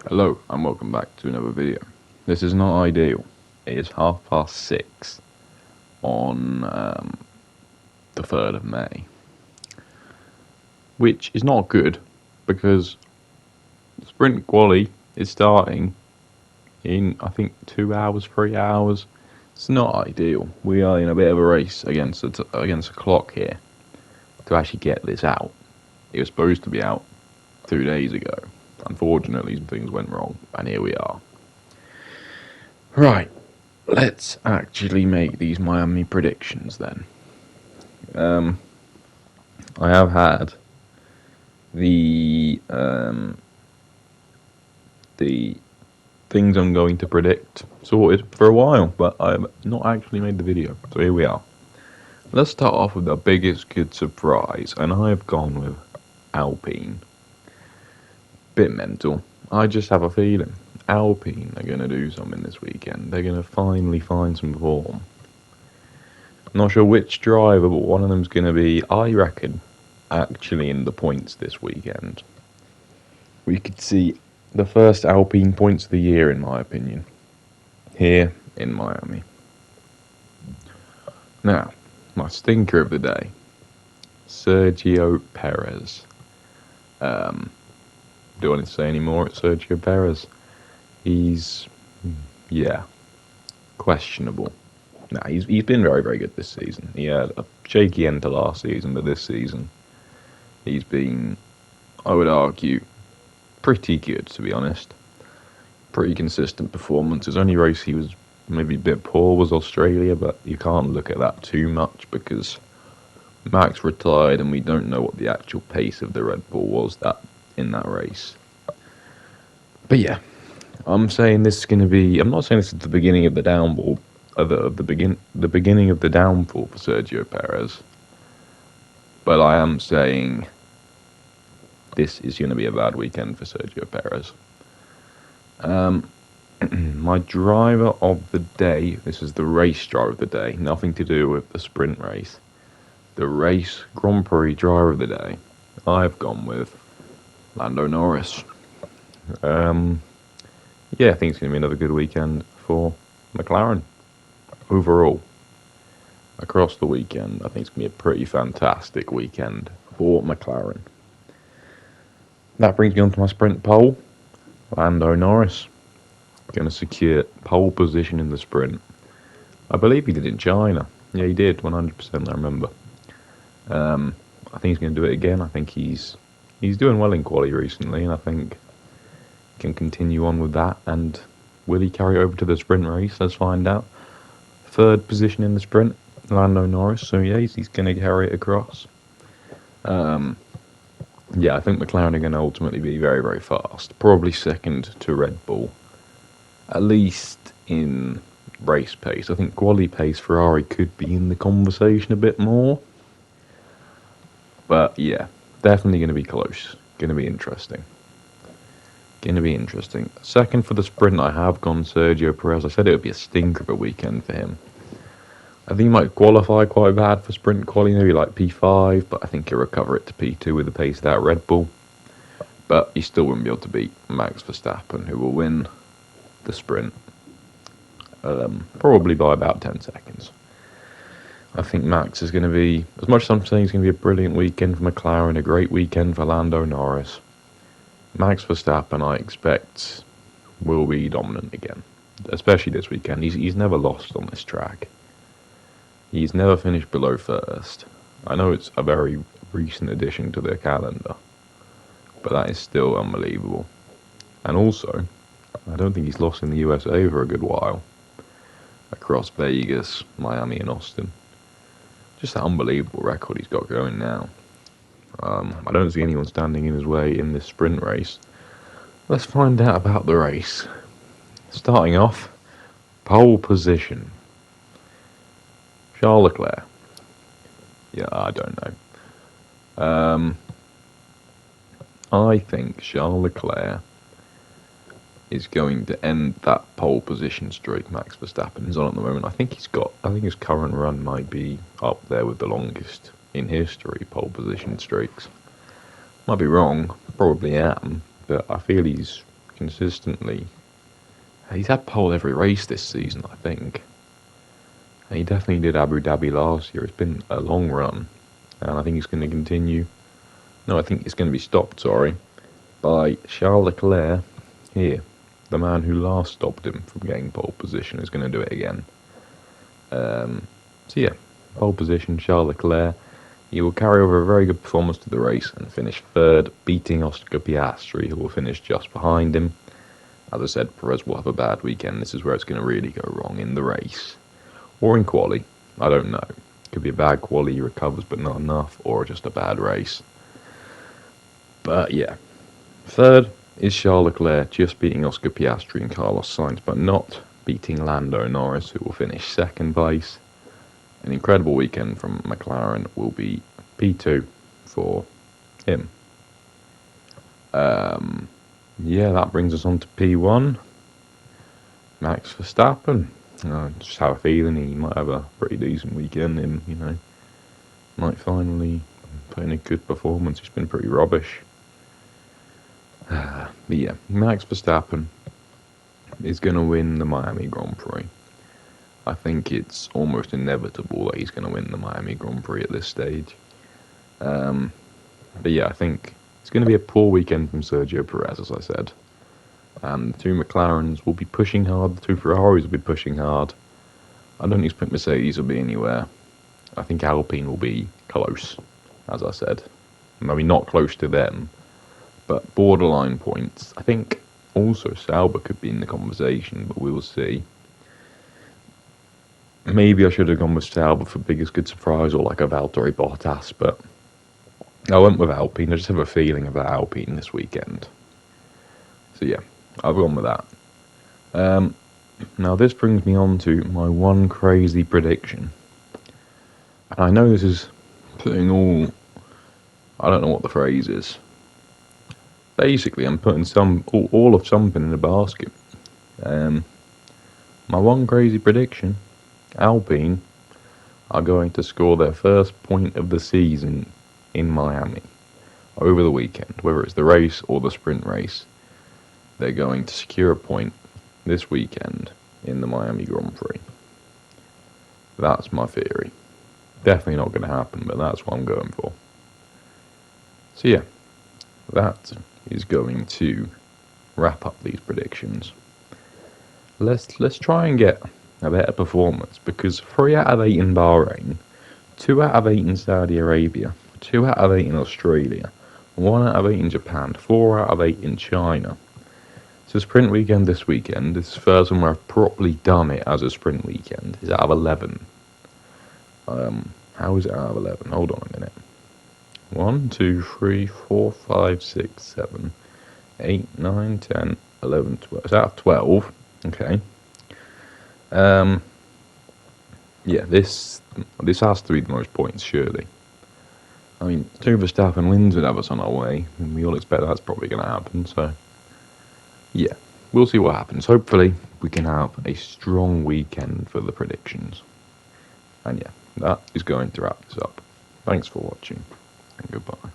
Hello and welcome back to another video. This is not ideal. It is 6:30 on the 3rd of May, which is not good because sprint quali is starting in I think 2 hours, 3 hours. It's not ideal. We are in a bit of a race against the clock here to actually get this out. It was supposed to be out 2 days ago. Unfortunately, some things went wrong, and here we are. Right, let's actually make these Miami predictions then. I have had the things I'm going to predict sorted for a while, but I've not actually made the video, so here we are. Let's start off with the biggest good surprise, and I've gone with Alpine. Bit mental. I just have a feeling Alpine are going to do something this weekend. They're going to finally find some form. Not sure which driver, but one of them's going to be, I reckon, actually in the points this weekend. We could see the first Alpine points of the year, in my opinion, here in Miami. Now, my stinker of the day, Sergio Perez. Do I need to say any more at Sergio Perez? He's, questionable. Nah, he's been very, very good this season. He had a shaky end to last season, but this season he's been, I would argue, pretty good, to be honest. Pretty consistent performance. His only race he was maybe a bit poor was Australia, but you can't look at that too much because Max retired and we don't know what the actual pace of the Red Bull was in that race. But yeah, I'm saying this is going to be. I'm not saying this is the beginning of the downfall, the beginning of the downfall for Sergio Perez. But I am saying this is going to be a bad weekend for Sergio Perez. My driver of the day. This is the race driver of the day. Nothing to do with the sprint race. The race Grand Prix driver of the day. I've gone with Lando Norris. I think it's going to be another good weekend for McLaren. Overall, across the weekend, I think it's going to be a pretty fantastic weekend for McLaren. That brings me on to my sprint pole. Lando Norris going to secure pole position in the sprint. I believe he did in China. Yeah, he did, 100%, I remember. I think he's going to do it again. I think he's doing well in quali recently, and I think he can continue on with that. And will he carry over to the sprint race? Let's find out. Third position in the sprint, Lando Norris. So yeah, he's going to carry it across. I think McLaren are going to ultimately be very, very fast. Probably second to Red Bull, at least in race pace. I think quali pace, Ferrari could be in the conversation a bit more. But yeah, definitely going to be close. Going to be interesting. Second for the sprint, I have gone Sergio Perez. I said it would be a stinker of a weekend for him. I think he might qualify quite bad for sprint quali, maybe like P5, but I think he'll recover it to P2 with the pace of that Red Bull. But he still wouldn't be able to beat Max Verstappen, who will win the sprint. Probably by about 10 seconds. I think Max is going to be, as much as I'm saying it's going to be a brilliant weekend for McLaren, a great weekend for Lando Norris, Max Verstappen, I expect, will be dominant again, especially this weekend. He's never lost on this track. He's never finished below first. I know it's a very recent addition to their calendar, but that is still unbelievable. And also, I don't think he's lost in the USA for a good while. Across Vegas, Miami and Austin. Just an unbelievable record he's got going now. I don't see anyone standing in his way in this sprint race. Let's find out about the race. Starting off, pole position. Charles Leclerc. Yeah, I don't know. I think Charles Leclerc is going to end that pole position streak Max Verstappen is on at the moment. I think his current run might be up there with the longest in history pole position streaks. Might be wrong, probably am, but I feel he's consistently. He's had pole every race this season, I think. And he definitely did Abu Dhabi last year. It's been a long run, and I think he's going to continue. No, I think it's going to be stopped, sorry, by Charles Leclerc here. The man who last stopped him from getting pole position is going to do it again. So yeah, pole position, Charles Leclerc. He will carry over a very good performance to the race and finish third, beating Oscar Piastri, who will finish just behind him. As I said, Perez will have a bad weekend. This is where it's going to really go wrong in the race. Or in quali. I don't know. Could be a bad quali, he recovers but not enough, or just a bad race. But yeah. Third is Charles Leclerc, just beating Oscar Piastri and Carlos Sainz, but not beating Lando Norris, who will finish second place. An incredible weekend from McLaren will be P2 for him. Yeah, that brings us on to P1. Max Verstappen. Just have a feeling he might have a pretty decent weekend. Might finally put in a good performance. He's been pretty rubbish. But yeah, Max Verstappen is going to win the Miami Grand Prix. I think it's almost inevitable that he's going to win the Miami Grand Prix at this stage. But yeah, I think it's going to be a poor weekend from Sergio Perez, as I said. And the two McLarens will be pushing hard, the two Ferraris will be pushing hard. I don't expect Mercedes will be anywhere. I think Alpine will be close, as I said. Maybe not close to them, but borderline points. I think also Sauber could be in the conversation, but we will see. Maybe I should have gone with Sauber for biggest good surprise, or like a Valtteri Bottas, but I went with Alpine. I just have a feeling about Alpine this weekend. So yeah, I've gone with that. Now this brings me on to my one crazy prediction. And I know this is putting I don't know what the phrase is. Basically, I'm putting all of something in a basket. My one crazy prediction, Alpine are going to score their first point of the season in Miami over the weekend, whether it's the race or the sprint race. They're going to secure a point this weekend in the Miami Grand Prix. That's my theory. Definitely not going to happen, but that's what I'm going for. So yeah, that is going to wrap up these predictions. Let's try and get a better performance, because 3 out of 8 in Bahrain, 2 out of 8 in Saudi Arabia, 2 out of 8 in Australia, 1 out of 8 in Japan, 4 out of 8 in China. It's a sprint weekend this weekend. It's the first one where I've properly done it as a sprint weekend. It's out of 11. How is it out of 11? Hold on a minute. 1, 2, 3, 4, 5, 6, 7, 8, 9, 10, 11, 12. It's out of 12. Okay. Yeah, this has to be the most points, surely. I mean, 2 Verstappen wins would have us on our way, and we all expect that's probably going to happen, so yeah, we'll see what happens. Hopefully, we can have a strong weekend for the predictions. And yeah, that is going to wrap this up. Thanks for watching, and goodbye.